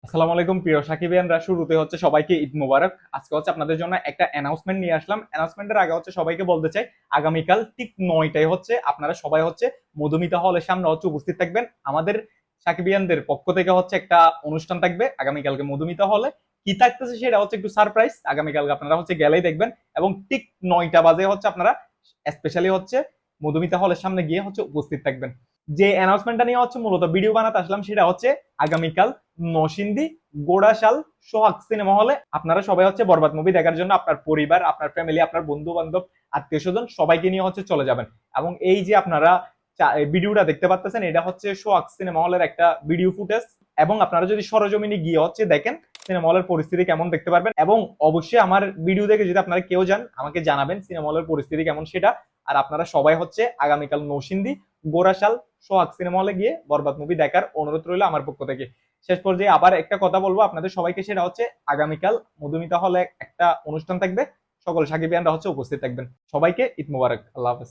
আসসালামু আলাইকুম প্রিয় সাকিবিয়ানরা, শুরুতে হচ্ছে সবাইকে ঈদ মোবারক। আজকে হচ্ছে আপনাদের জন্য একটা অ্যানাউন্সমেন্ট নিয়ে আসলাম। অ্যানাউন্সমেন্টের আগে হচ্ছে সবাইকে বলতে চাই, আগামীকাল ঠিক 9টায় হচ্ছে আপনারা সবাই হচ্ছে মধুমিতা হলের সামনে হচ্ছে উপস্থিত থাকবেন। আমাদের সাকিবিয়ানদের পক্ষ থেকে হচ্ছে একটা অনুষ্ঠান থাকবে আগামীকালকে মধুমিতা হলে। কি থাকতেছে সেটা হচ্ছে একটু সারপ্রাইজ, আগামীকালকে আপনারা হচ্ছে গেলেই দেখবেন। এবং ঠিক 9টা বাজে হচ্ছে আপনারা স্পেশালি হচ্ছে মধুমিতা হলের সামনে গিয়ে হচ্ছে উপস্থিত থাকবেন। যে অ্যানাউন্সমেন্টটা নিয়ে হচ্ছে মূলত ভিডিও বানাতে আসলাম সেটা হচ্ছে আগামীকাল নরসিংদী গোড়াশাল সোহাগ সিনেমা হলে আপনারা সবাই হচ্ছে বরবাদ মুভি দেখার জন্য আপনার পরিবার, আপনার ফ্যামিলি, আপনার বন্ধু বান্ধব, আত্মীয় স্বজন সবাইকে নিয়ে হচ্ছে চলে যাবেন। এবং এই যে আপনারা ভিডিওটা দেখতে পাচ্ছেন, এটা হচ্ছে সোহাগ সিনেমা হলের একটা ভিডিও ফুটেজ। এবং আপনারা যদি সরজমিনে গিয়ে হচ্ছে দেখেন সিনেমা হলের পরিস্থিতি কেমন দেখতে পারবেন। এবং অবশ্যই আমার ভিডিও দেখে যদি আপনারা কেউ যান আমাকে জানাবেন সিনেমা হলের পরিস্থিতি কেমন সেটা। আর আপনারা সবাই হচ্ছে আগামীকাল নরসিংদী গোড়াশাল সোহাগ সিনেমা হলে গিয়ে বরবাদ মুভি দেখার অনুরোধ রইল আমার পক্ষ থেকে। শেষ পর্যায়ে আবার একটা কথা বলবো আপনাদের সবাইকে, সেটা হচ্ছে আগামীকাল মধুমিতা হলে একটা অনুষ্ঠান থাকবে, সকল সাকিবিয়ানরা হচ্ছে উপস্থিত থাকবেন। সবাইকে ঈদ মোবারক, আল্লাহ হাফেজ।